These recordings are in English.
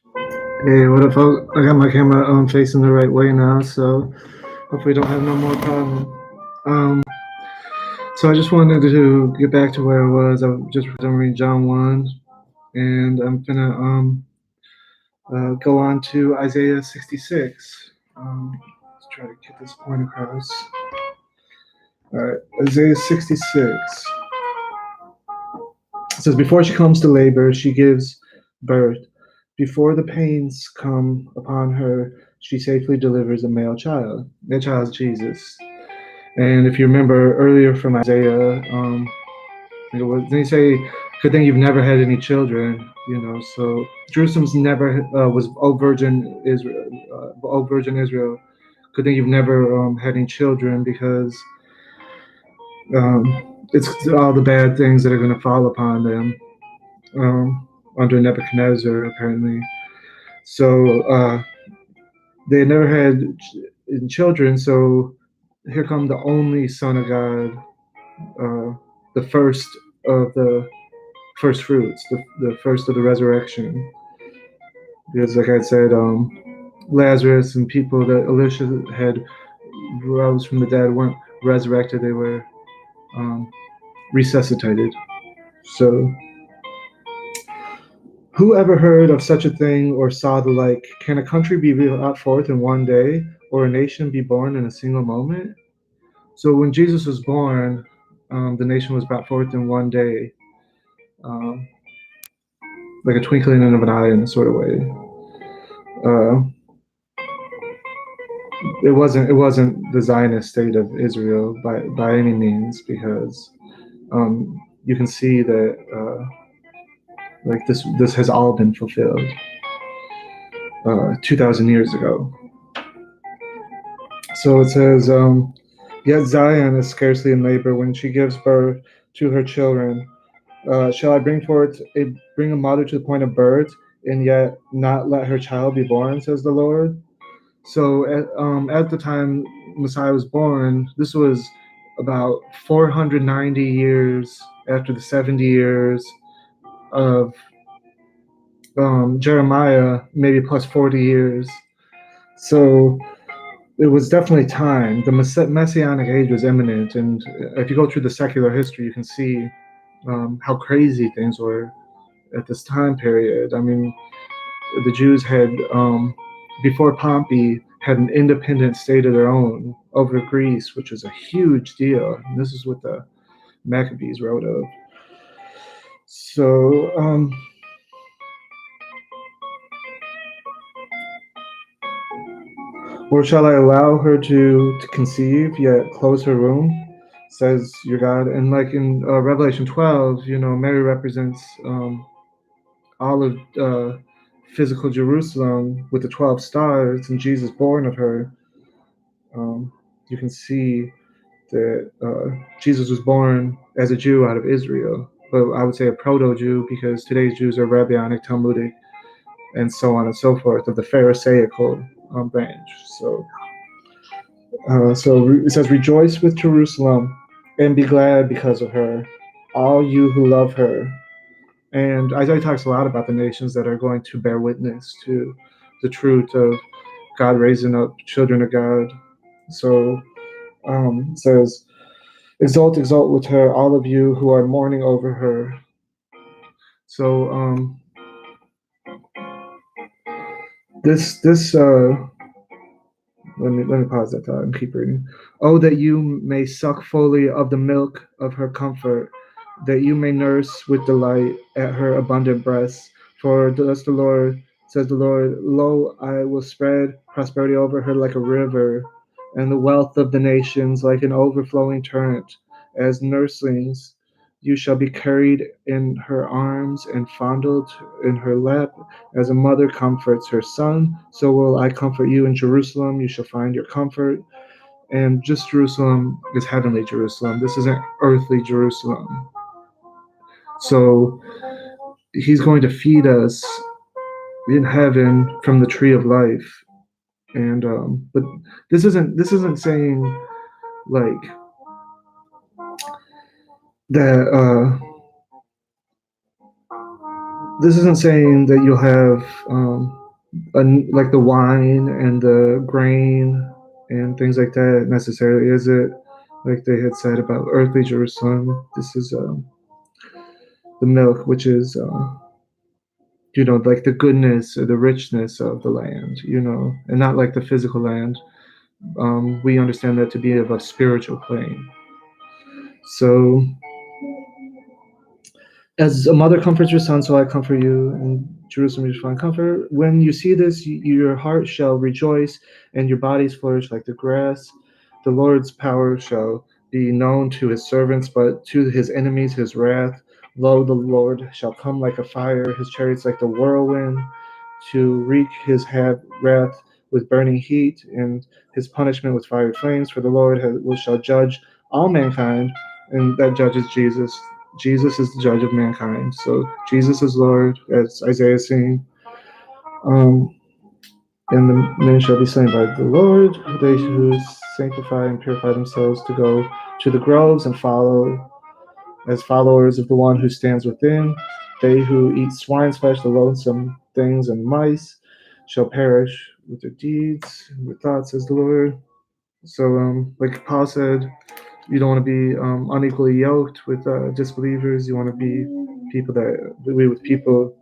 Hey, what if I got my camera facing the right way now, so hopefully don't have no more problem. So I just wanted to get back to where I was. I was just reading John 1, and I'm gonna go on to Isaiah 66. Let's try to get this point across. All right, Isaiah 66. It says, "Before she comes to labor, she gives birth. Before the pains come upon her, she safely delivers a male child. That child is Jesus." And if you remember earlier from Isaiah, they say, "Good thing you've never had any children." So Jerusalem's never was old virgin Israel. Old virgin Israel. Good thing you've never had any children, because it's all the bad things that are going to fall upon them under Nebuchadnezzar, apparently. So they never had children. So here come the only Son of God, the first of the first fruits, the first of the resurrection. Because, like I said, Lazarus and people that Elisha had rose from the dead weren't resurrected; they were um, resuscitated. So, who ever heard of such a thing or saw the like? Can a country be brought forth in one day, or a nation be born in a single moment? So, when Jesus was born, the nation was brought forth in one day, um, like a twinkling of an eye in a sort of way. Uh, it wasn't the Zionist state of Israel by any means, because you can see that like this has all been fulfilled 2,000 years ago. So it says, "Yet Zion is scarcely in labor when she gives birth to her children. Shall I bring a mother to the point of birth, and yet not let her child be born?" Says the Lord. So at the time Messiah was born, this was about 490 years after the 70 years of Jeremiah, maybe plus 40 years. So it was definitely time. The Messianic age was imminent. And if you go through the secular history, you can see how crazy things were at this time period. I mean, the Jews had, before Pompey, had an independent state of their own over Greece, which was a huge deal. And this is what the Maccabees wrote of. So, or shall I allow her to conceive, yet close her womb? Says your God. And like in Revelation 12, Mary represents all of physical Jerusalem with the 12 stars, and Jesus born of her. You can see that Jesus was born as a Jew out of Israel, but I would say a proto-Jew, because today's Jews are Rabbinic, Talmudic, and so on and so forth, of the Pharisaical branch. So it says, "Rejoice with Jerusalem and be glad because of her, all you who love her." And Isaiah talks a lot about the nations that are going to bear witness to the truth of God raising up children of God. So it says, "Exult, exult with her, all of you who are mourning over her." So this let me pause that thought and keep reading. "Oh, that you may suck fully of the milk of her comfort, that you may nurse with delight at her abundant breasts. For thus the Lord says the Lord, lo, I will spread prosperity over her like a river, and the wealth of the nations like an overflowing torrent. As nurslings, you shall be carried in her arms and fondled in her lap. As a mother comforts her son, so will I comfort you in Jerusalem. You shall find your comfort." And just Jerusalem is heavenly Jerusalem. This isn't earthly Jerusalem. So he's going to feed us in heaven from the tree of life. And but this isn't saying like that This isn't saying that you'll have like the wine and the grain and things like that necessarily, is it? Like they had said about earthly Jerusalem, this is the milk, which is like the goodness or the richness of the land, and not like the physical land. We understand that to be of a spiritual plane. So, as a mother comforts her son, so I comfort you, and Jerusalem you find comfort. When you see this, your heart shall rejoice, and your bodies flourish like the grass. The Lord's power shall be known to his servants, but to his enemies his wrath. Lo, the Lord shall come like a fire, his chariots like the whirlwind, to wreak his wrath with burning heat, and his punishment with fiery flames. For the Lord shall judge all mankind, and that judges Jesus. Jesus is the judge of mankind. So Jesus is Lord, as Isaiah is saying. Um, and the men shall be slain by the Lord, they who sanctify and purify themselves to go to the groves and follow as followers of the one who stands within. They who eat swine's flesh, the loathsome things, and mice shall perish with their deeds and with thoughts, says the Lord. So, like Paul said, you don't want to be unequally yoked with disbelievers. You want to be people that be with people.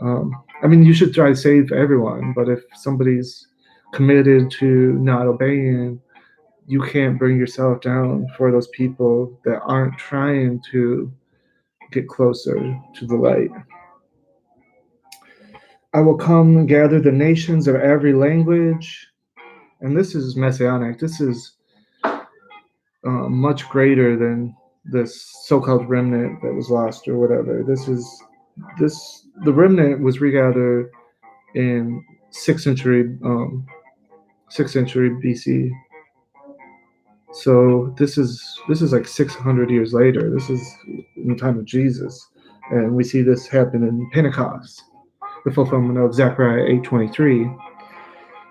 I mean, you should try to save everyone, but if somebody's committed to not obeying, you can't bring yourself down for those people that aren't trying to get closer to the light. I will come and gather the nations of every language. And this is messianic. This is much greater than this so-called remnant that was lost or whatever. The remnant was regathered in sixth century BC. So this is like 600 years later. This is in the time of Jesus, and we see this happen in Pentecost, the fulfillment of Zechariah 8:23.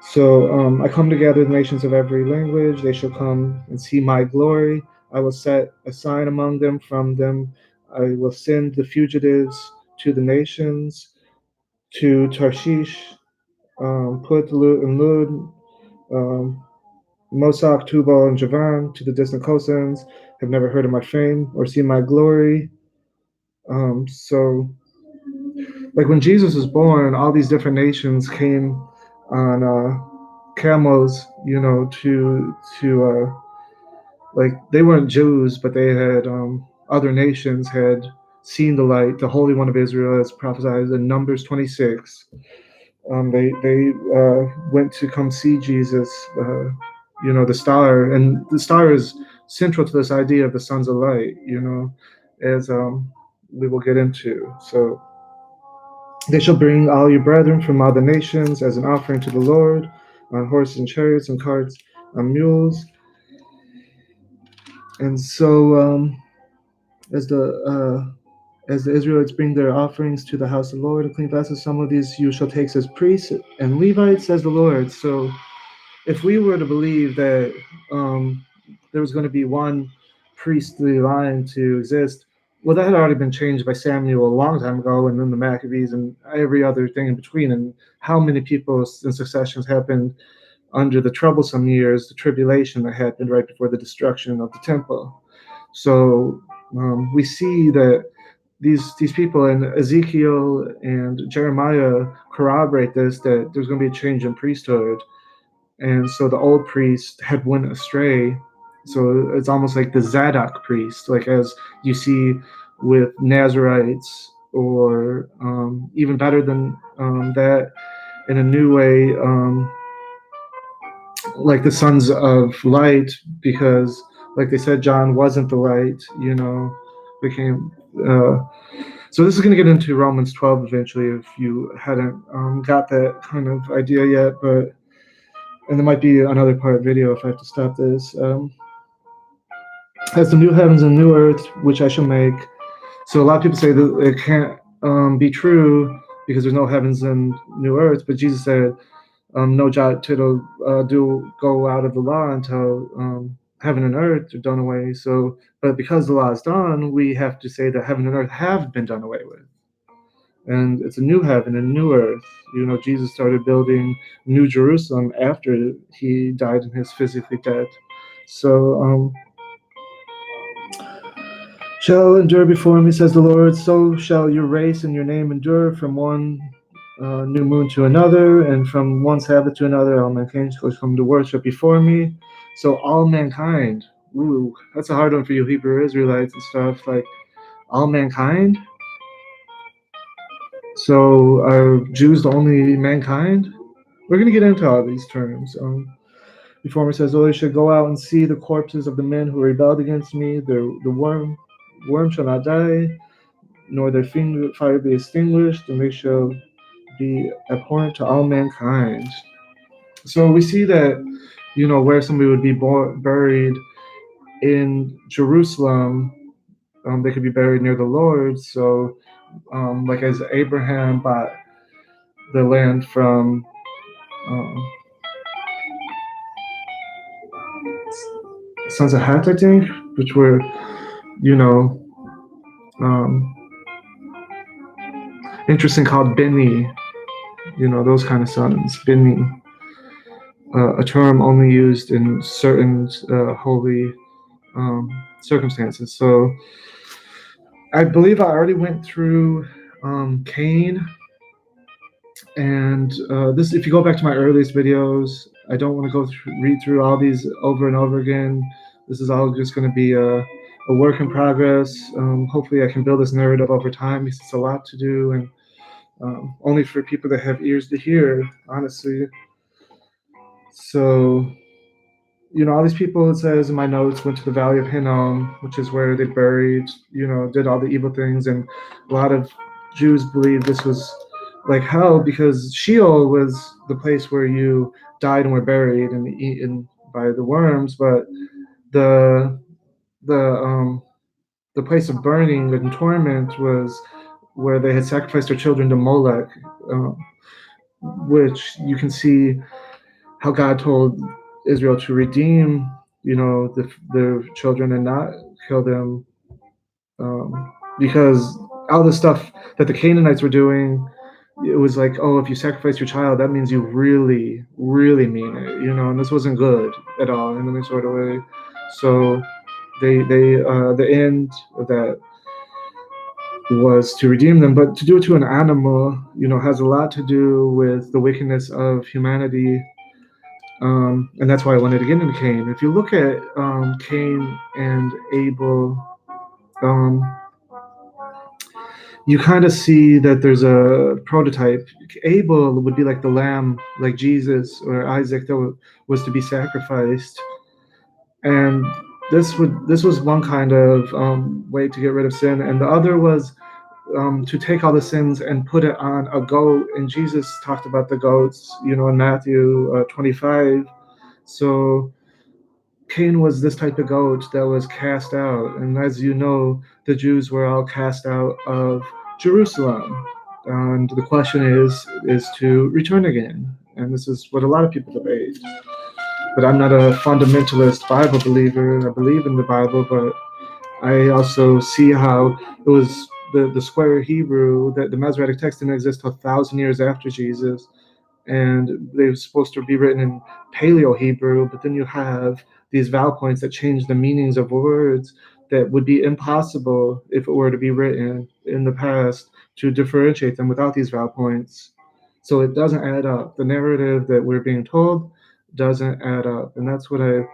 So I come together the nations of every language. They shall come and see my glory. I will set a sign among them. From them I will send the fugitives to the nations, to Tarshish, Put, and Lud, um, Mosak, Tubal, and Javan, to the distant coastlands. Have never heard of my fame or seen my glory. So, like when Jesus was born, all these different nations came on camels, to like they weren't Jews, but they had other nations had seen the light, the Holy One of Israel, as prophesied in Numbers 26. They went to come see Jesus, the star, and the star is central to this idea of the sons of light, as we will get into. So they shall bring all your brethren from all the nations as an offering to the Lord on horses and chariots and carts, on mules. And so, as the Israelites bring their offerings to the house of the Lord and clean vessels, some of these you shall take as priests and Levites, says the Lord. So, if we were to believe that um, there was going to be one priestly line to exist, well, that had already been changed by Samuel a long time ago, and then the Maccabees and every other thing in between. And how many people in successions happened under the troublesome years, the tribulation that happened right before the destruction of the temple. So we see that these people in Ezekiel and Jeremiah corroborate this, that there's going to be a change in priesthood, and so the old priest had went astray. So it's almost like the Zadok priest, like as you see with Nazarites, or even better than that, in a new way, like the sons of light, because, like they said, John wasn't the light, became. So this is going to get into Romans 12 eventually, if you hadn't got that kind of idea yet, but. And there might be another part video if I have to stop this. As the new heavens and new earth, which I shall make. So a lot of people say that it can't be true because there's no heavens and new earth. But Jesus said, no jot tittle do go out of the law until heaven and earth are done away. So, but because the law is done, we have to say that heaven and earth have been done away with. and it's a new heaven and new earth. Jesus started building New Jerusalem after he died and is physically dead. So, shall endure before me, says the Lord, so shall your race and your name endure from one new moon to another, and from one Sabbath to another. All mankind shall come to worship before me. So, all mankind. Ooh, that's a hard one for you Hebrew Israelites and stuff. Like, all mankind? So, are Jews the only mankind? We're going to get into all these terms. Before me says, "Oh, you should go out and see the corpses of the men who rebelled against me. The worm shall not die, nor their fire be extinguished, and they shall be abhorrent to all mankind." So we see that, where somebody would be buried in Jerusalem, they could be buried near the Lord. So, like as Abraham bought the land from um, sons of Heth, I think, which were, you know, um, interesting, called Bini, those kind of sons. Bini, a term only used in certain holy circumstances. So I believe I already went through Cain, and this. If you go back to my earliest videos, I don't want to read through all these over and over again. This is all just going to be a work in progress. Hopefully, I can build this narrative over time because it's a lot to do, and only for people that have ears to hear, honestly. So, all these people, it says in my notes, went to the Valley of Hinnom, which is where they buried, did all the evil things. And a lot of Jews believe this was like hell, because Sheol was the place where you died and were buried and eaten by the worms. But the the the place of burning and torment was where they had sacrificed their children to Molech, um, which you can see how God told Israel to redeem, the children and not kill them, because all the stuff that the Canaanites were doing, it was like, oh, if you sacrifice your child, that means you really, really mean it, and this wasn't good at all in any sort of way. So the end of that was to redeem them, but to do it to an animal, has a lot to do with the wickedness of humanity. And that's why I wanted to get into Cain. If you look at Cain and Abel, um, you kind of see that there's a prototype. Abel would be like the lamb, like Jesus or Isaac, that was to be sacrificed, and this was one kind of way to get rid of sin, and the other was to take all the sins and put it on a goat. And Jesus talked about the goats, in Matthew 25. So Cain was this type of goat that was cast out. And as you know, the Jews were all cast out of Jerusalem. And the question is to return again. And this is what a lot of people debate. But I'm not a fundamentalist Bible believer. I believe in the Bible, but I also see how it was the square Hebrew, that the Masoretic text didn't exist till 1,000 years after Jesus, and they were supposed to be written in Paleo Hebrew, but then you have these vowel points that change the meanings of words that would be impossible if it were to be written in the past to differentiate them without these vowel points. So it doesn't add up. The narrative that we're being told doesn't add up, and that's what I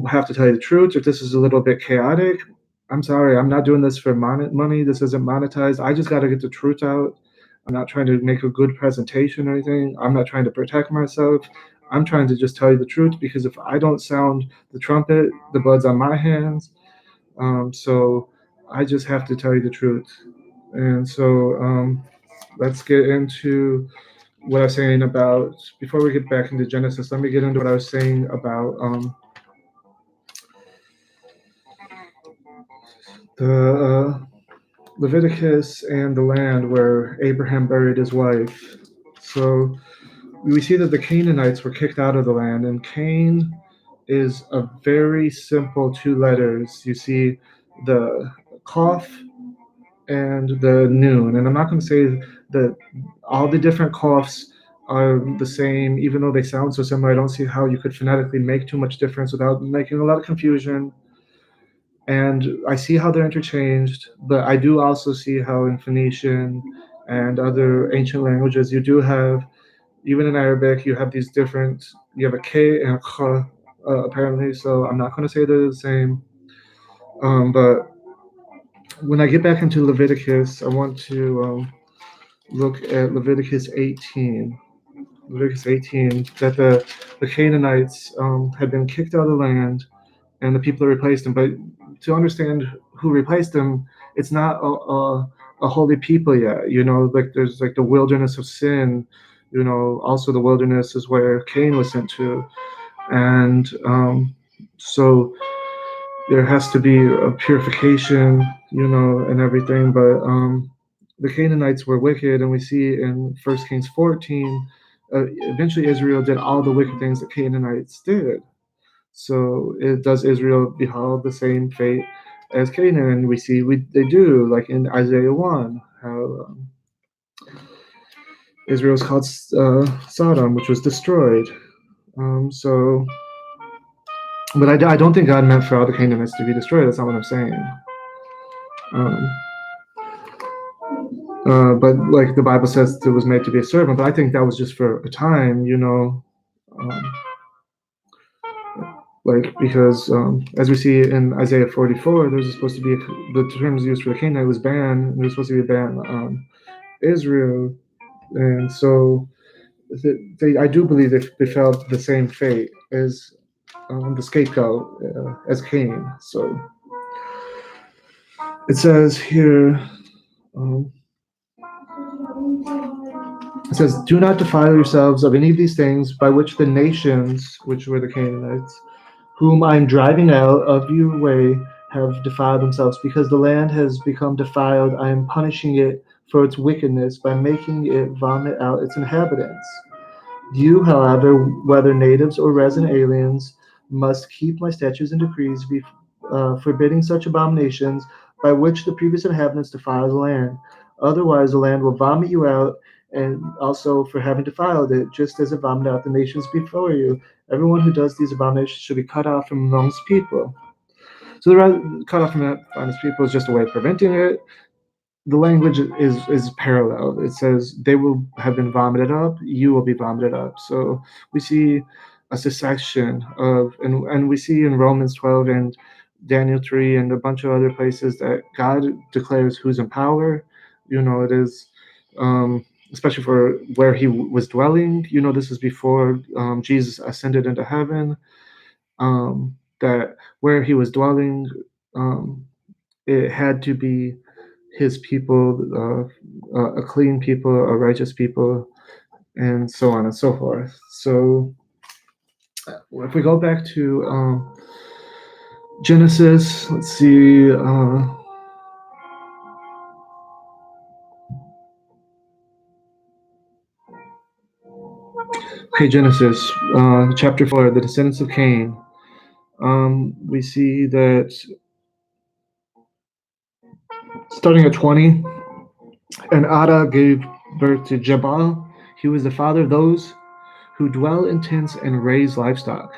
have to tell you the truth. If this is a little bit chaotic, I'm sorry. I'm not doing this for money. This isn't monetized. I just got to get the truth out. I'm not trying to make a good presentation or anything. I'm not trying to protect myself. I'm trying to just tell you the truth, because if I don't sound the trumpet, the blood's on my hands. So I just have to tell you the truth. And so let's get into what I was saying about, before we get back into Genesis, let me get into what I was saying about the Leviticus and the land where Abraham buried his wife. So we see that the Canaanites were kicked out of the land, and Cain is a very simple two letters. You see the Qaf and the noon. And I'm not going to say that all the different coughs are the same, even though they sound so similar. I don't see how you could phonetically make too much difference without making a lot of confusion. And I see how they're interchanged, but I do also see how in Phoenician and other ancient languages you do have, even in Arabic, you have these different. You have a K and a Kh, apparently. So I'm not going to say they're the same. But when I get back into Leviticus, I want to look at Leviticus 18. Leviticus 18, that the Canaanites had been kicked out of the land and the people that replaced them. But to understand who replaced them, it's not a holy people yet. Like there's like the wilderness of sin. Also the wilderness is where Cain was sent to. And so there has to be a purification, and everything. But the Canaanites were wicked, and we see in 1 Kings 14, eventually Israel did all the wicked things that Canaanites did. So does Israel behold the same fate as Canaan? And we see they do, like in Isaiah 1, how Israel is called Sodom, which was destroyed. So, but I don't think God meant for all the Canaanites to be destroyed. That's not what I'm saying. Um, but like the Bible says, it was made to be a servant. But I think that was just for a time, like because as we see in Isaiah 44, there's supposed to be the terms used for the Canaanite was ban. There's supposed to be a ban on Israel, and so I do believe they felt the same fate as the scapegoat as Cain. So it says here. Um, It says, "Do not defile yourselves of any of these things by which the nations, which were the Canaanites, whom I am driving out of your way, have defiled themselves. Because the land has become defiled, I am punishing it for its wickedness by making it vomit out its inhabitants. You, however, whether natives or resident aliens, must keep my statutes and decrees, forbidding such abominations by which the previous inhabitants defile the land. Otherwise, the land will vomit you out, and also for having defiled it, just as it vomited out the nations before you. Everyone who does these abominations should be cut off from amongst people." So the cut off from amongst people is just a way of preventing it. The language is parallel. It says they will have been vomited up, you will be vomited up. So we see a succession of, and we see in Romans 12 and Daniel 3 and a bunch of other places that God declares who's in power. It is, especially for where he was dwelling. This is before Jesus ascended into heaven. That where he was dwelling, it had to be his people, a clean people, a righteous people, and so on and so forth. So if we go back to Genesis, let's see. Okay, Genesis chapter 4, the descendants of Cain. We see that starting at 20, and Ada gave birth to Jabal. He was the father of those who dwell in tents and raise livestock.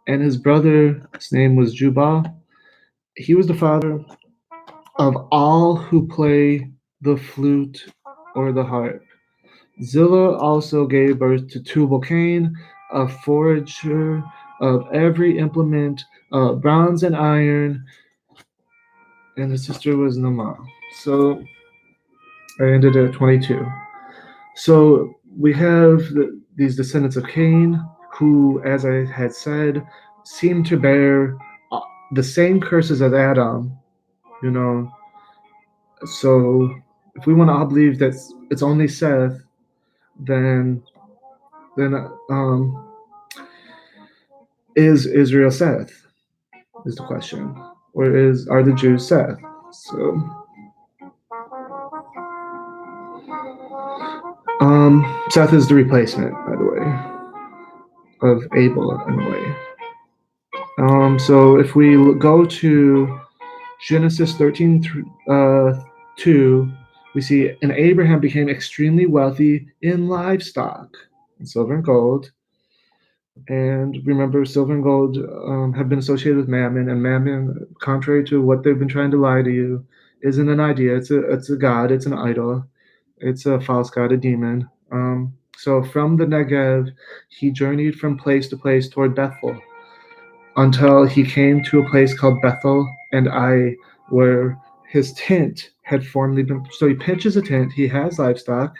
And his brother's name was Jubal. He was the father of all who play the flute or the harp. Zillah also gave birth to Tubal-Cain, a forager of every implement, bronze and iron, and his sister was Naamah. So I ended at 22. So we have these descendants of Cain who, as I had said, seem to bear the same curses as Adam, you know. So if we want to all believe that it's only Seth, then then is Israel Seth? Is the question, or are the Jews Seth? So Seth is the replacement, by the way, of Abel in a way. So if we go to Genesis 13, 2, we see, and Abraham became extremely wealthy in livestock, and silver and gold. And remember, silver and gold have been associated with mammon, and mammon, contrary to what they've been trying to lie to you, isn't an idea. It's a god. It's an idol. It's a false god, a demon. So from the Negev, he journeyed from place to place toward Bethel until he came to a place called Bethel and Ai, where his tent had formerly been. So he pitches a tent. He has livestock.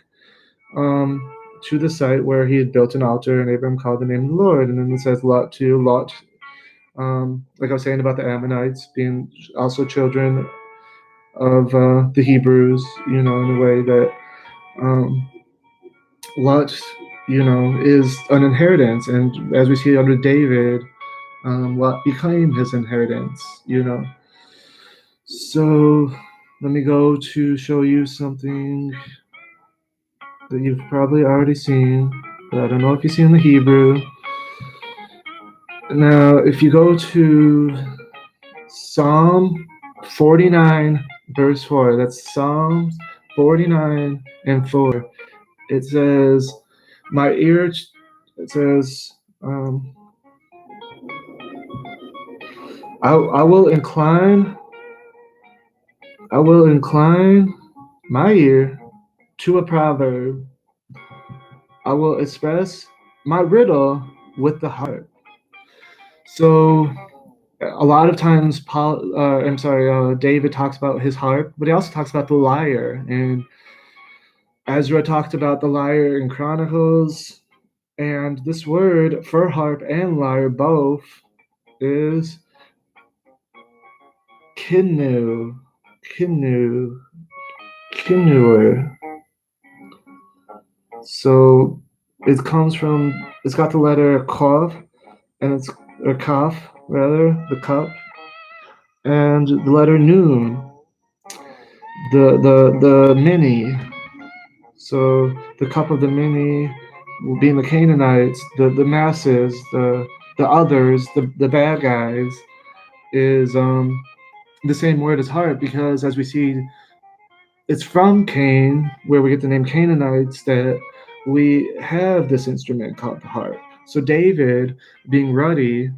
Um, to the site where he had built an altar, and Abram called the name of the Lord. And then it says Lot to Lot, like I was saying about the Ammonites being also children of the Hebrews, in a way that um, Lot, is an inheritance. And as we see under David, Lot became his inheritance. So let me go to show you something that you've probably already seen, but I don't know if you see in the Hebrew. Now, if you go to Psalm 49, verse 4, that's Psalms 49 and 4. It says, my ear, it says, I will incline my ear to a proverb. I will express my riddle with the harp. So a lot of times David talks about his harp, but he also talks about the lyre, and Ezra talked about the lyre in Chronicles. And this word for harp and lyre both is kinnu, kinnu, kinnur. So it's got the letter kov, and it's or kaf rather, the cup, and the letter nun, the many. So the cup of the many, being the Canaanites, the masses, the others, the bad guys, is the same word as harp, because as we see, it's from Cain, where we get the name Canaanites, that we have this instrument called the harp. So David, being ruddy,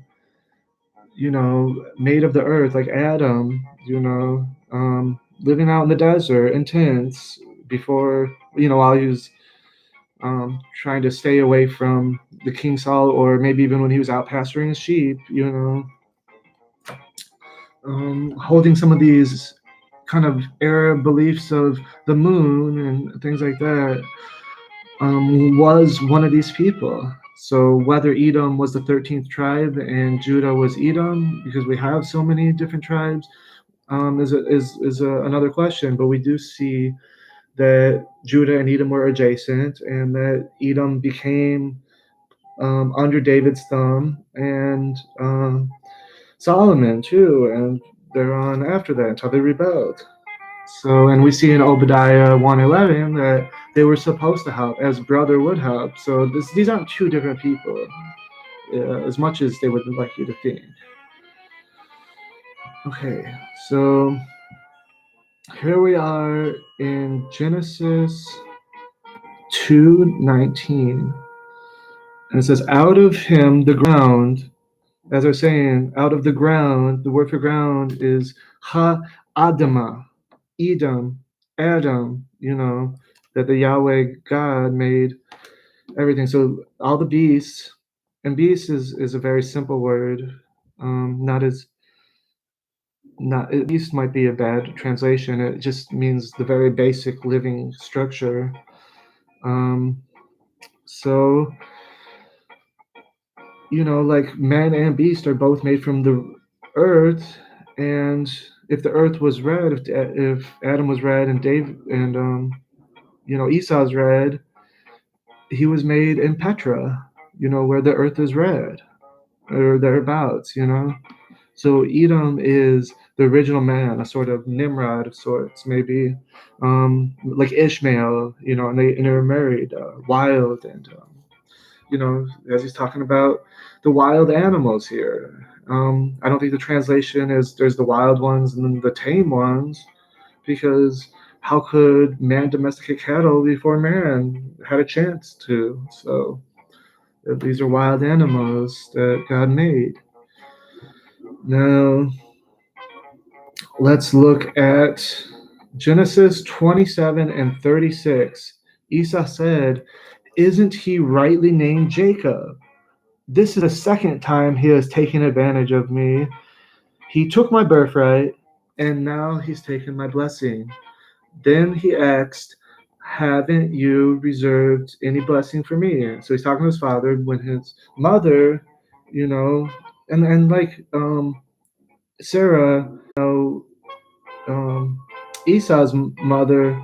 made of the earth like Adam, living out in the desert in tents before, while he was trying to stay away from the King Saul, or maybe even when he was out pasturing his sheep, holding some of these kind of Arab beliefs of the moon and things like that, was one of these people. So whether Edom was the 13th tribe and Judah was Edom, because we have so many different tribes, is another question. But we do see that Judah and Edom were adjacent, and that Edom became under David's thumb, and Solomon too, and they're on after that until they rebelled. So, and we see in Obadiah 1:11 that they were supposed to help, as brother would help. So these aren't two different people, as much as they would like you to think. Okay, so here we are in Genesis 2:19, and it says, "Out of him the ground." As I was saying, out of the ground, the word for ground is ha-adamah, Edom, Adam, that the Yahweh God made everything. So all the beasts, and beast is a very simple word. Not as not Beast might be a bad translation. It just means the very basic living structure. So like man and beast are both made from the earth, and if the earth was red, if Adam was red and Dave and Esau's red, he was made in Petra, where the earth is red, or thereabouts. So Edom is the original man, a sort of Nimrod of sorts, maybe, like Ishmael, and they were married, wild, and as he's talking about the wild animals here. I don't think the translation is there's the wild ones and then the tame ones, because how could man domesticate cattle before man had a chance to? So these are wild animals that God made. Now, let's look at Genesis 27 and 36. Esau said, "Isn't he rightly named Jacob? This is the second time he has taken advantage of me. He took my birthright, and now he's taken my blessing." Then he asked, "Haven't you reserved any blessing for me?" So he's talking to his father when his mother, you know, and like Sarah, um, Esau's mother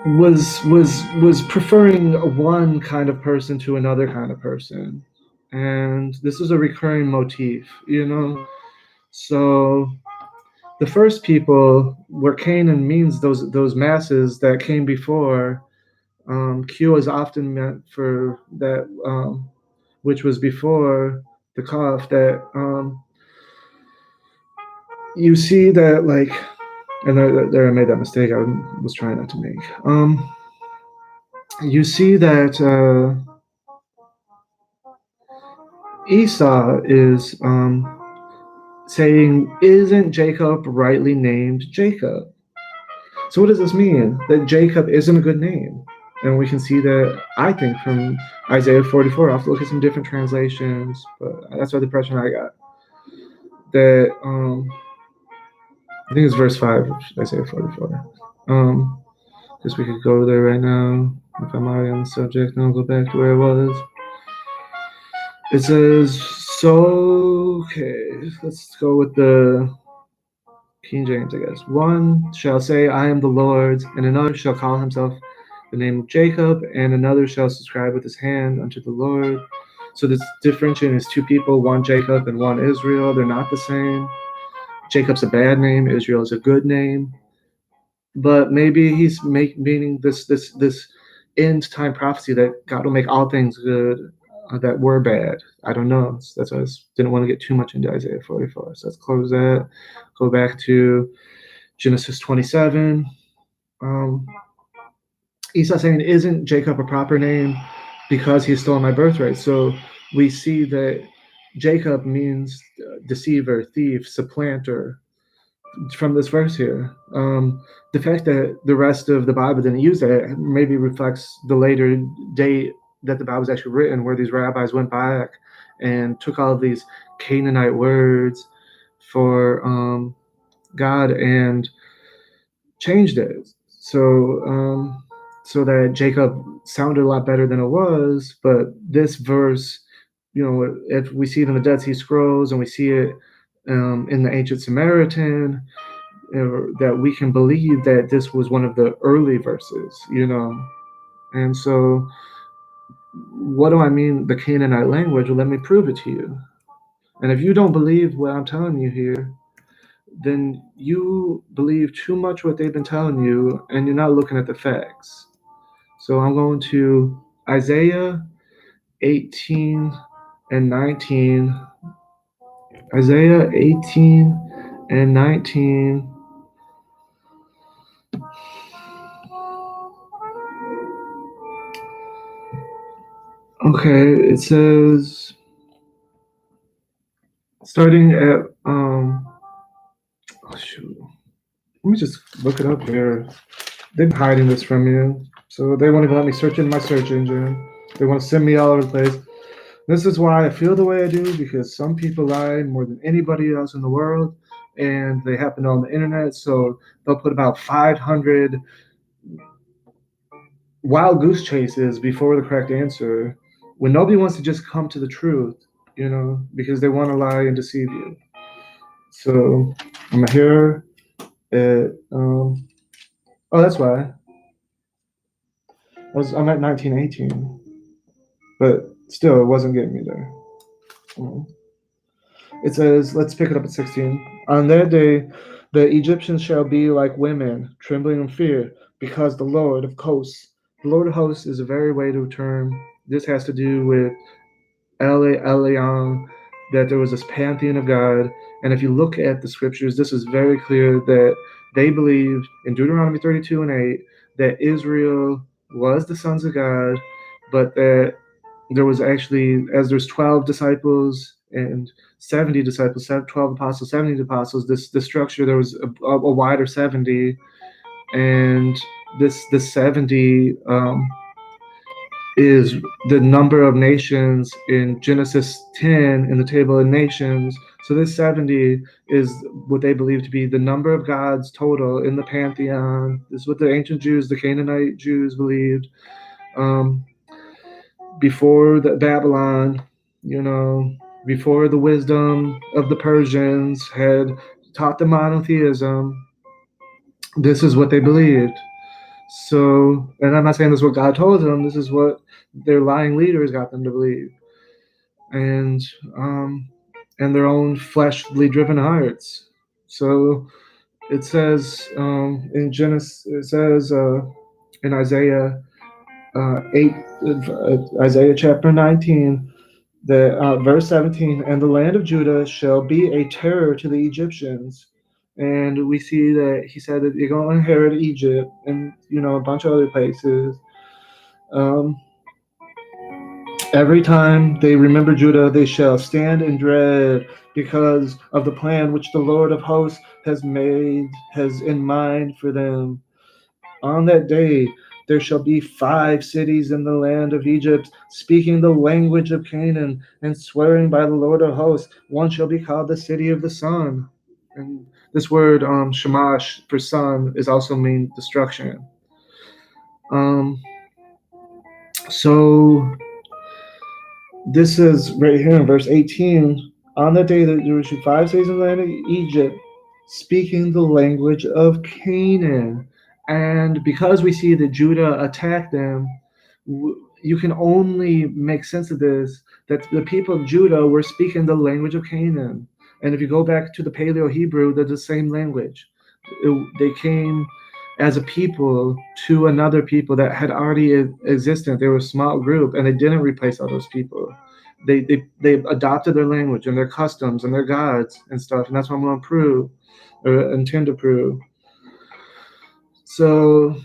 was preferring one kind of person to another kind of person, and this is a recurring motif. So the first people where Canaan means those masses that came before. Q is often meant for that, which was before the Kaf. That you see that like, and there I made that mistake. I was trying not to make. You see that Esau is saying, "Isn't Jacob rightly named Jacob?" So what does this mean? That Jacob isn't a good name. And we can see that, I think, from Isaiah 44. I'll have to look at some different translations, but that's what the impression I got. That, I think it's verse 5 of Isaiah 44. Guess we could go there right now. If I'm already on the subject, then I'll go back to where it was. It says, so, okay, let's go with the King James, I guess. One shall say, "I am the Lord's," and another shall call himself the name of Jacob, and another shall subscribe with his hand unto the Lord. So this differentiating is two people, one Jacob and one Israel. They're not the same. Jacob's a bad name, Israel is a good name. But maybe he's meaning this end time prophecy that God will make all things good that were bad. I don't know. That's why I didn't want to get too much into Isaiah 44. So let's close that. Go back to Genesis 27. Esau saying, "Isn't Jacob a proper name because he stole my birthright?" So we see that Jacob means deceiver, thief, supplanter from this verse here. The fact that the rest of the Bible didn't use that maybe reflects the later date that the Bible was actually written, where these rabbis went back and took all of these Canaanite words for God and changed it. So that Jacob sounded a lot better than it was. But this verse, if we see it in the Dead Sea Scrolls and we see it in the ancient Samaritan, that we can believe that this was one of the early verses. And so, what do I mean, the Canaanite language? Well, let me prove it to you. And if you don't believe what I'm telling you here, then you believe too much what they've been telling you, and you're not looking at the facts. So I'm going to Isaiah 18 and 19. Isaiah 18 and 19. Okay, it says, starting at, shoot. Let me just look it up here. They've been hiding this from you. So they won't even let me search in my search engine. They want to send me all over the place. This is why I feel the way I do, because some people lie more than anybody else in the world, and they happen on the internet. So they'll put about 500 wild goose chases before the correct answer when nobody wants to just come to the truth, because they want to lie and deceive you. So I'm here at, oh, that's why. I'm at 1918, but still, it wasn't getting me there. It says, let's pick it up at 16. On that day, the Egyptians shall be like women, trembling in fear, because the Lord of hosts. The Lord of hosts is a very weighted term. This has to do with Elion, that there was this pantheon of God. And if you look at the scriptures, this is very clear that they believed in Deuteronomy 32 and 8 that Israel was the sons of God, but that there was actually, as there's 12 disciples and 70 disciples, 12 apostles, 70 apostles, this structure, there was a wider 70, and this 70 is the number of nations in Genesis 10 in the table of nations. So this 70 is what they believe to be the number of gods total in the pantheon. This is what the ancient Jews, the Canaanite Jews, believed. Before the Babylon, you know, before the wisdom of the Persians had taught them monotheism, this is what they believed. So, and I'm not saying this is what God told them. This is what their lying leaders got them to believe, and um, and their own fleshly driven hearts. So it says in Genesis, it says in Isaiah 8, Isaiah chapter 19, the verse 17, and the land of Judah shall be a terror to the Egyptians. And we see that he said that you're going to inherit Egypt and, you know, a bunch of other places. Um, every time they remember Judah, they shall stand in dread because of the plan which the Lord of hosts has in mind for them. On that day, there shall be 5 cities in the land of Egypt, speaking the language of Canaan, and swearing by the Lord of hosts. One shall be called the city of the sun. And this word, shamash, for sun, is also mean destruction. Um, so this is right here in verse 18. On that day, there were 5 cities in the land of Egypt, speaking the language of Canaan. And because we see that Judah attacked them, you can only make sense of this that the people of Judah were speaking the language of Canaan. And if you go back to the Paleo Hebrew, they're the same language. They came as a people to another people that had already existed. They were a small group, and they didn't replace all those people. They adopted their language and their customs and their gods and stuff, and that's what I'm going to prove or intend to prove. So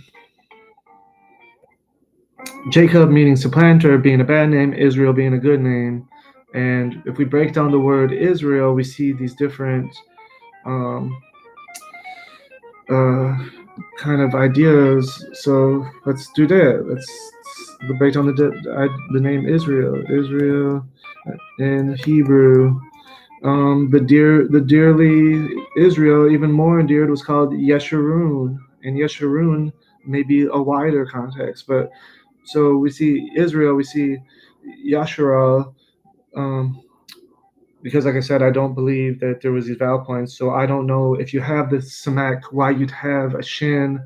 Jacob meaning supplanter being a bad name, Israel being a good name. And if we break down the word Israel, we see these different uh, kind of ideas. So let's do that. Let's break down the name Israel. Israel in Hebrew. The dearly Israel, even more endeared, was called Yeshurun, and Yeshurun may be a wider context, but so we see Israel, we see Yasharal, because like I said, I don't believe that there was these vowel points, so I don't know if you have the samak, why you'd have a shin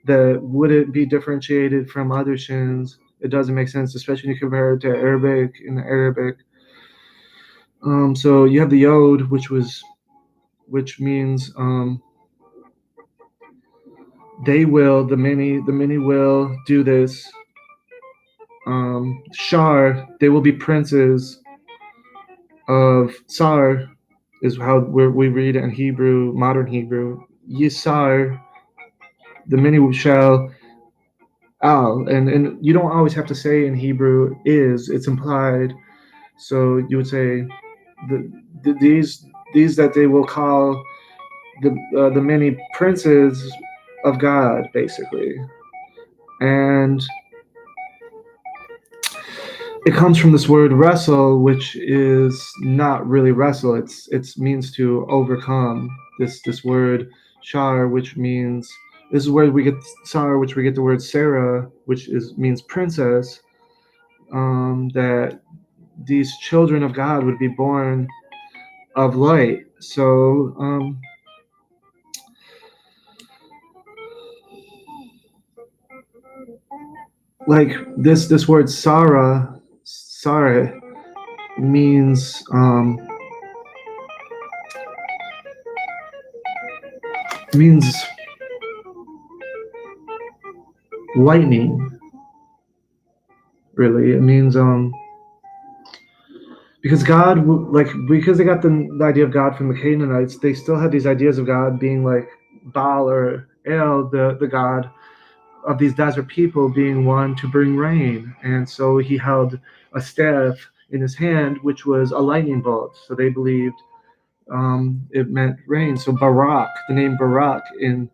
that wouldn't be differentiated from other shins. It doesn't make sense, especially when you compare it to Arabic in the Arabic. So you have the yod, which means they will, the many will do this. Shar, they will be princes of Sar, is how we read it in Hebrew, modern Hebrew. Yisar, the many shall al, and you don't always have to say in Hebrew is, it's implied. So you would say these that they will call the many princes of God, basically, and it comes from this word wrestle, which is not really wrestle. It means to overcome. This word shar, which means, this is where we get Sarah, which we get the word Sarah, which means princess. That these children of God would be born of light. So like this word Sarah means means lightning. Really, it means because God, like, because they got the idea of God from the Canaanites, they still had these ideas of God being like Baal or El, the god of these desert people, being one to bring rain. And so he held a staff in his hand, which was a lightning bolt. So they believed it meant rain. So Barak, the name Barak in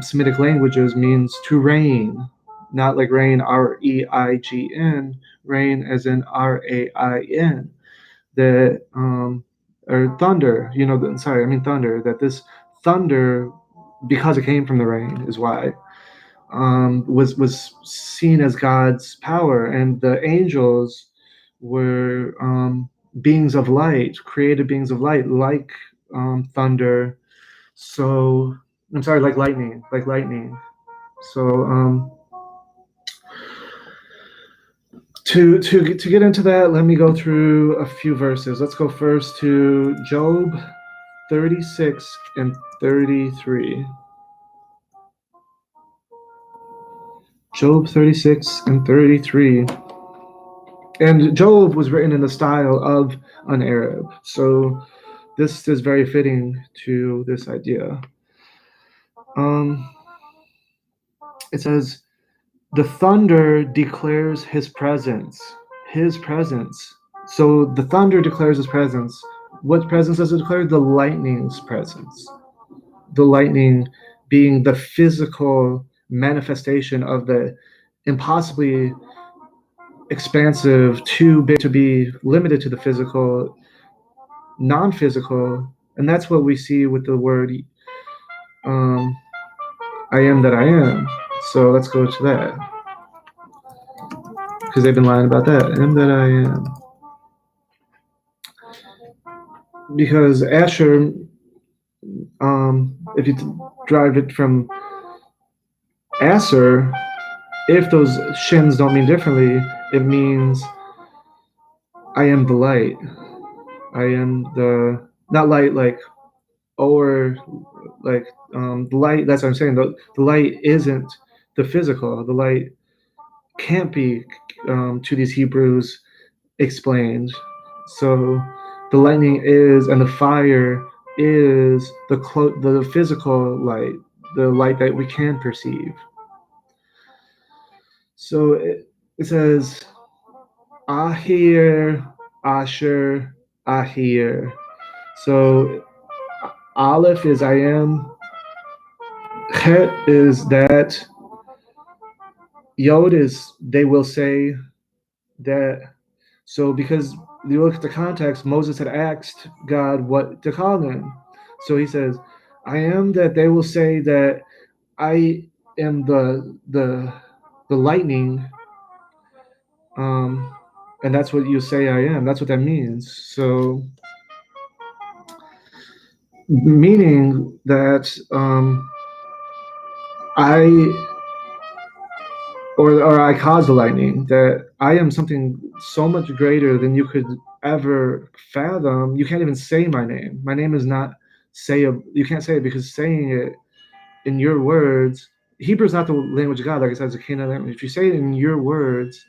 Semitic languages means to reign, not like rain, R-E-I-G-N, rain as in R-A-I-N. That or thunder, sorry, I mean thunder. That this thunder, because it came from the rain, is why was seen as God's power, and the angels were beings of light, created beings of light, like thunder. So I'm sorry, like lightning. So to get into that, let me go through a few verses. Let's go first to Job 36 and 33. Job 36 and 33. And Job was written in the style of an Arab. So this is very fitting to this idea. Um, it says, the thunder declares his presence. His presence. So the thunder declares his presence. What presence does it declare? The lightning's presence. The lightning being the physical manifestation of the impossibly expansive, too big to be limited to the physical, non-physical, and that's what we see with the word um, I am that I am. So let's go to that, because they've been lying about that. I am that I am. Because Asher, if you drive it from Aser, if those shins don't mean differently, it means I am the light. I am the, not light like, or like the light. That's what I'm saying. The light isn't the physical. The light can't be to these Hebrews explained. So the lightning is, and the fire is the physical light, the light that we can perceive. So it says Ahir, Asher, Ahir. So Aleph is I am, Het is that, Yod is they will say that. So because you look at the context, Moses had asked God what to call him. So he says, I am that they will say that I am the lightning, um, and that's what you say I am. That's what that means. So meaning that I or I cause the lightning, that I am something so much greater than you could ever fathom. You can't even say my name. My name is not you can't say it, because saying it in your words, Hebrew is not the language of God, like it says, the Kenneka language. If you say it in your words,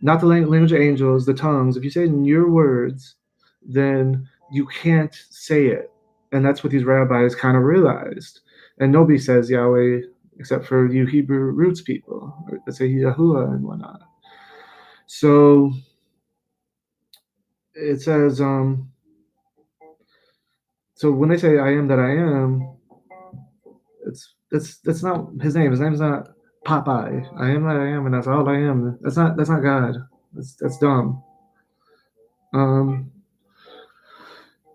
not the language of angels, the tongues, if you say it in your words, then you can't say it. And that's what these rabbis kind of realized. And nobody says Yahweh except for you Hebrew roots people, that say Yahuwah and whatnot. So it says, so when they say I am that I am, that's not his name. His name's not Popeye. I am that I am, and that's all I am. That's not God. That's dumb. Um,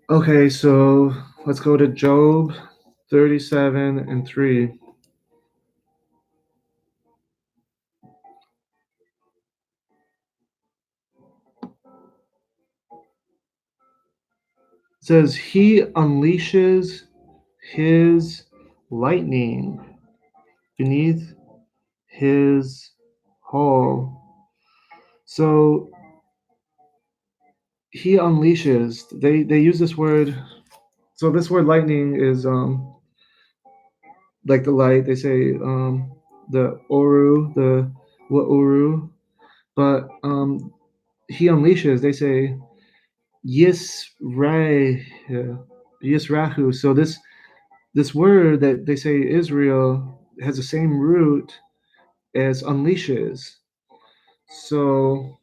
okay, so let's go to Job 37 and 3. It says, he unleashes his lightning beneath his hall. So he unleashes. They use this word. So this word lightning is like the light. They say the oru, the wa'uru, but he unleashes. They say yisrahu. So this This word that they say Israel has the same root as unleashes. So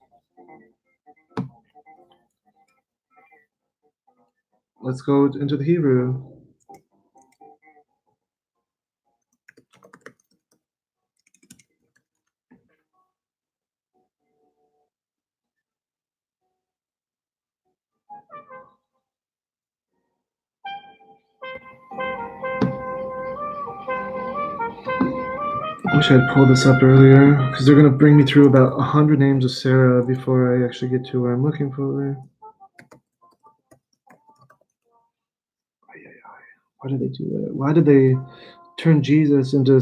let's go into the Hebrew. I wish I'd pulled this up earlier because they're going to bring me through about 100 names of Sarah before I actually get to what I'm looking for. Why did they do that? Why did they turn Jesus into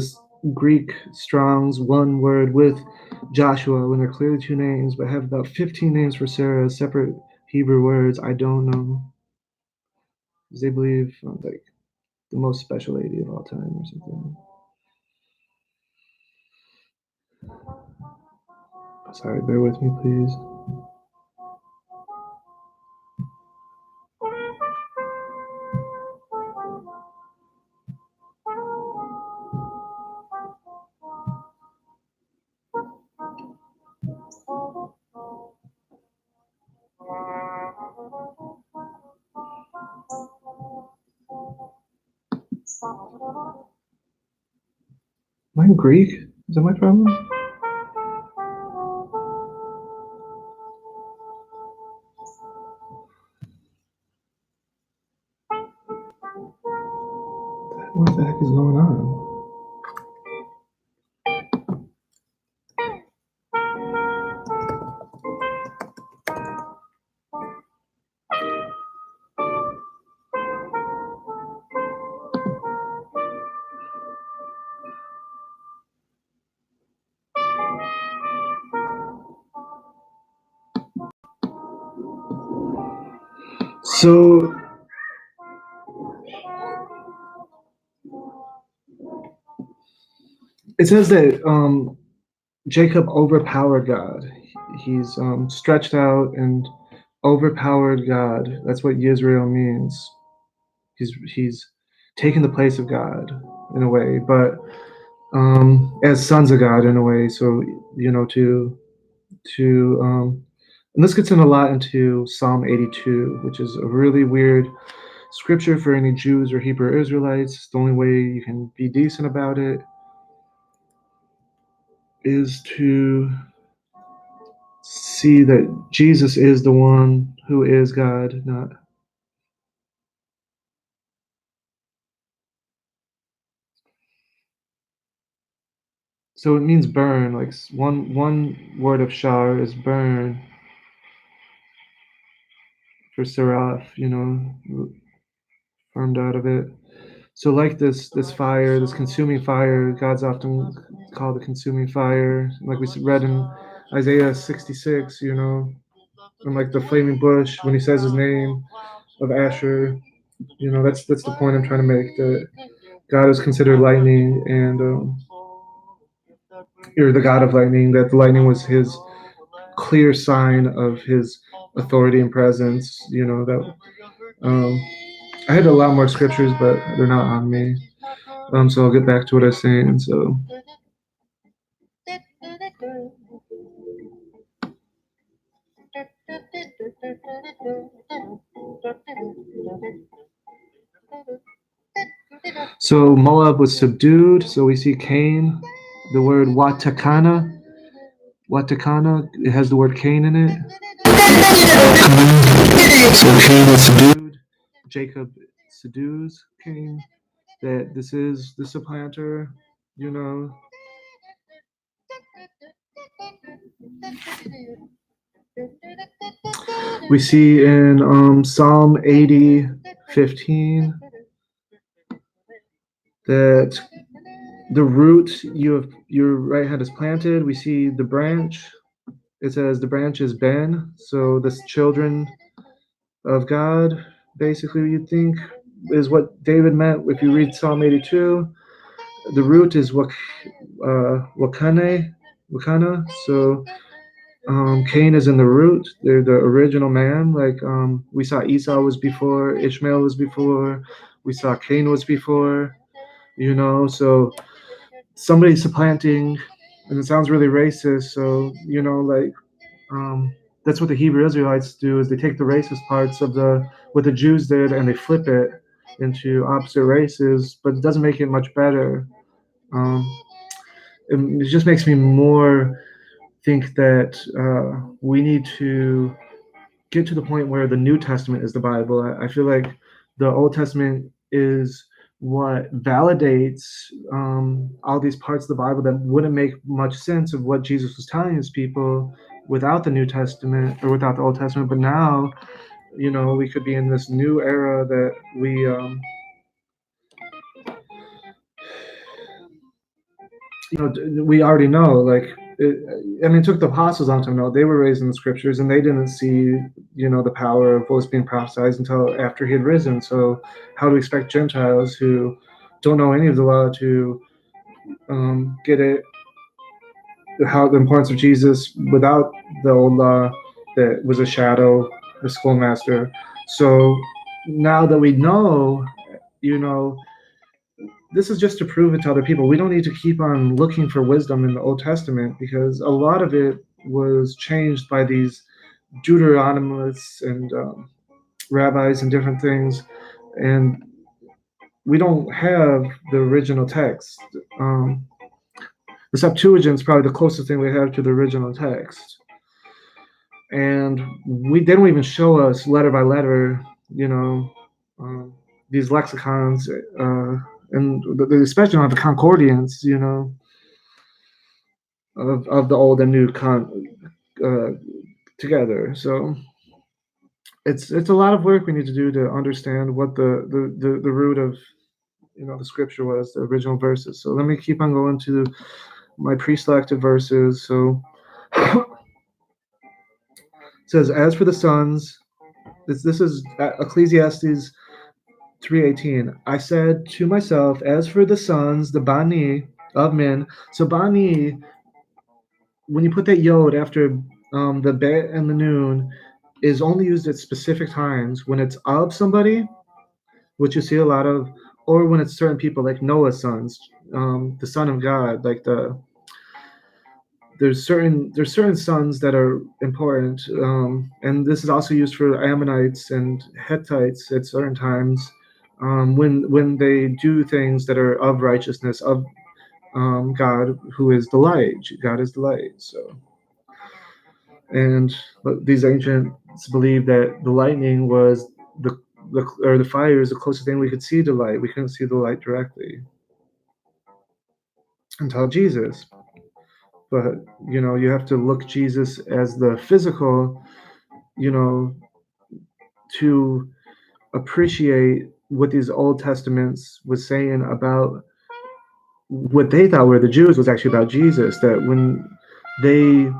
Greek Strong's one word with Joshua when they're clearly two names, but have about 15 names for Sarah, separate Hebrew words? I don't know. Because they believe like the most special lady of all time or something. Sorry, bear with me, please. Am I Greek? Is that my problem? What the heck is going on? So it says that Jacob overpowered God. He's stretched out and overpowered God. That's what Yisrael means. He's taken the place of God in a way, but as sons of God in a way. So to and this gets in a lot into Psalm 82, which is a really weird scripture for any Jews or Hebrew Israelites. The only way you can be decent about it is to see that Jesus is the one who is God, not. So it means burn. Like one word of shar is burn for seraph. Formed out of it. So like this fire, this consuming fire, God's often called the consuming fire. Like we read in Isaiah 66, and like the flaming bush when he says his name of Asher. That's the point I'm trying to make, that God is considered lightning, and or the God of lightning, that the lightning was his clear sign of his authority and presence. That I had a lot more scriptures, but they're not on me. So I'll get back to what I was saying. So Moab was subdued. So we see Cain, the word watakana. Watakana, it has the word Cain in it. So Cain is subdued. Jacob subdues Cain. That this is the supplanter, you know. We see in Psalm 80:15 that the root your right hand is planted. We see the branch. It says the branch is Ben. So this children of God, basically, you'd think is what David meant. If you read Psalm 82, the root is wakana. So Cain is in the root. They're the original man. Like we saw Esau was before, Ishmael was before, we saw Cain was before, so somebody supplanting, and it sounds really racist. So um, that's what the Hebrew Israelites do is they take the racist parts of the what the Jews did and they flip it into opposite races, but it doesn't make it much better. Um, it just makes me more think that we need to get to the point where the New Testament is the Bible. I feel like the Old Testament is what validates all these parts of the Bible that wouldn't make much sense of what Jesus was telling his people without the New Testament or without the Old Testament. But now, we could be in this new era that we already know. Like, it took the apostles a long time to know. They were raised in the scriptures, and they didn't see, the power of what was being prophesied until after he had risen. So, how do we expect Gentiles who don't know any of the law to get it? How the importance of Jesus without the old law that was a shadow, the schoolmaster. So now that we know, you know, this is just to prove it to other people. We don't need to keep on looking for wisdom in the Old Testament because a lot of it was changed by these Deuteronomists and rabbis and different things, and we don't have the original text. The Septuagint is probably the closest thing we have to the original text, and they don't even show us letter by letter, um, these lexicons, and especially on the concordance, of the old and new uh, together. So it's a lot of work we need to do to understand what the root of the scripture was, the original verses. So let me keep on going to my pre-selected verses. So it says, as for the sons, this is Ecclesiastes 3:18. I said to myself, as for the sons, the bani of men. So bani, when you put that yod after the bet and the noon, is only used at specific times when it's of somebody, which you see a lot of, or when it's certain people like Noah's sons, the son of God, like there's certain sons that are important, and this is also used for Ammonites and Hittites at certain times, when they do things that are of righteousness of God, who is the light. God is the light. So, and these ancients believed that the lightning was the fire is the closest thing we could see to light. We couldn't see the light directly until Jesus. But you have to look Jesus as the physical, you know, to appreciate what these Old Testaments was saying about what they thought were the Jews was actually about Jesus. That when they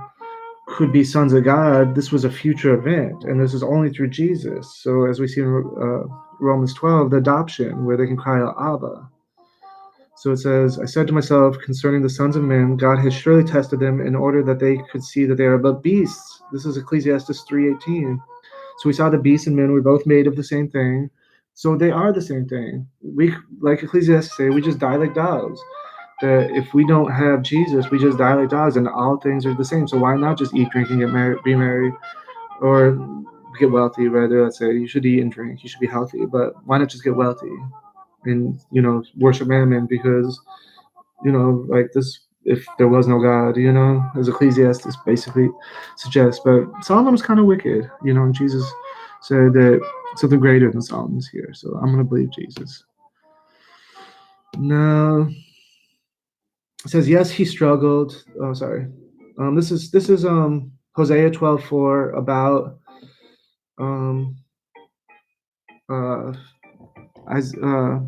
could be sons of God, this was a future event, and this is only through Jesus. So as we see in Romans 12, the adoption, where they can cry out, Abba. So it says, I said to myself concerning the sons of men, God has surely tested them in order that they could see that they are but beasts. This is Ecclesiastes 3:18. So we saw the beasts and men were both made of the same thing. So they are the same thing. We, like Ecclesiastes say, we just die like dogs. That if we don't have Jesus, we just die like dogs, and all things are the same. So why not just eat, drink, and get married, be married, or get wealthy? Rather, let's say you should eat and drink, you should be healthy, but why not just get wealthy and worship Mammon? Because like this, if there was no God, as Ecclesiastes basically suggests. But Solomon was kind of wicked, and Jesus said that something greater than Solomon's here. So I'm going to believe Jesus. Now, it says, yes, he struggled. Oh, sorry. This is Hosea 12:4 about uh, as uh,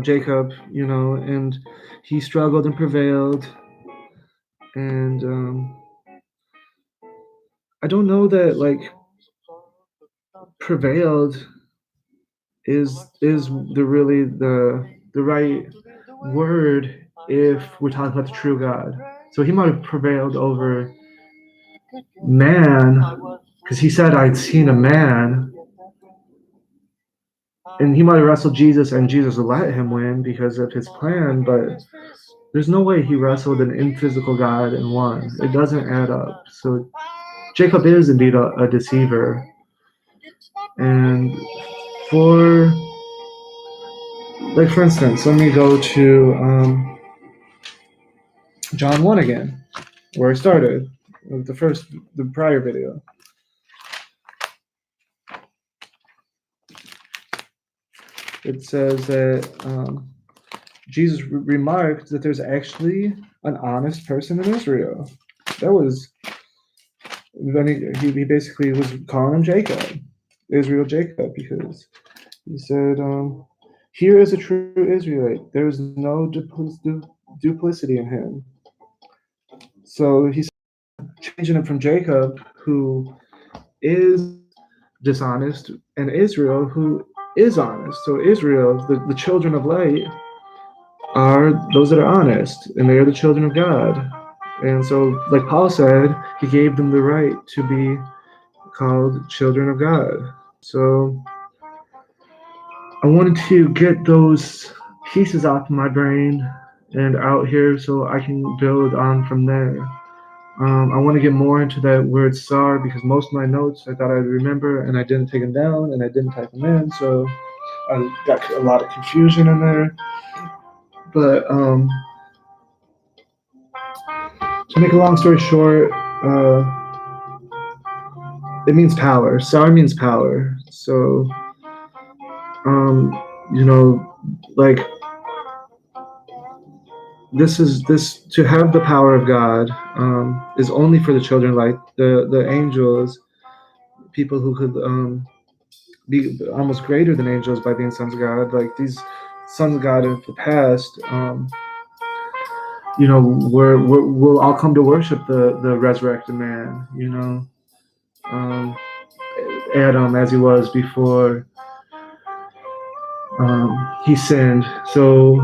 Jacob, and he struggled and prevailed, and I don't know that like prevailed is the right word if we're talking about the true God. So he might have prevailed over man, because he said, I'd seen a man, and he might have wrestled Jesus and Jesus let him win because of his plan, but there's no way he wrestled an imphysical God and won. It doesn't add up. So Jacob is indeed a deceiver. And for, like, for instance, let me go to John 1 again, where I started with the prior video. It says that Jesus remarked that there's actually an honest person in Israel. That was, then he basically was calling him Jacob, Israel Jacob, because he said, here is a true Israelite. There is no duplicity in him. So he's changing it from Jacob, who is dishonest, and Israel, who is honest. So Israel, the children of light, are those that are honest, and they are the children of God. And so, like Paul said, he gave them the right to be called children of God. So I wanted to get those pieces off my brain and out here so I can build on from there. I want to get more into that word "sar" because most of my notes I thought I'd remember and I didn't take them down and I didn't type them in, so I got a lot of confusion in there. But to make a long story short, it means power. "Sar" means power. So, you know, like this to have the power of God is only for the children, like the angels, people who could be almost greater than angels by being sons of God. Like these sons of God in the past, you know, we'll all come to worship the resurrected man. You know, Adam as he was before he sinned. So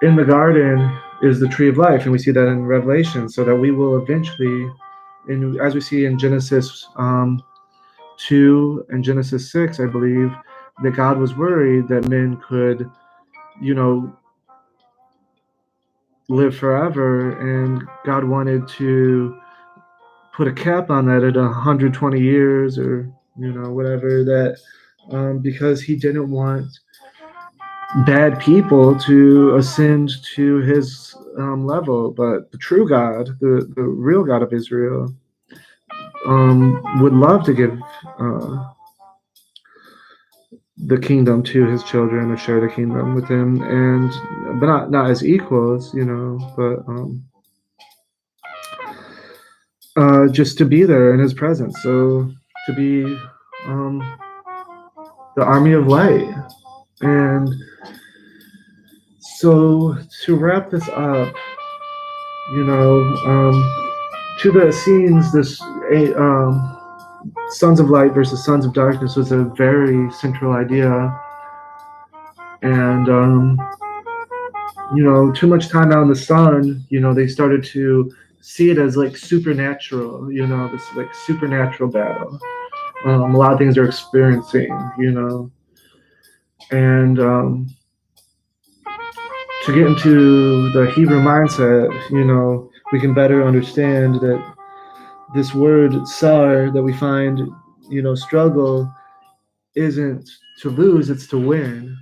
in the garden is the tree of life, and we see that in Revelation, so that we will eventually, as we see in Genesis 2 and Genesis 6, I believe, that God was worried that men could, you know, live forever, and God wanted to put a cap on that at 120 years or, you know, whatever, that because he didn't want bad people to ascend to his level. But the true God, the real God of Israel, would love to give the kingdom to his children or share the kingdom with him, and but not as equals, you know, but just to be there in his presence. So to be the army of light. And so to wrap this up, you know, to the scenes, this Sons of Light versus Sons of Darkness was a very central idea. And, you know, too much time out in the sun, you know, they started to see it as like supernatural, you know, this like supernatural battle. A lot of things they're experiencing, you know. And to get into the Hebrew mindset, you know, we can better understand that this word "sar" that we find, you know, struggle, isn't to lose, it's to win.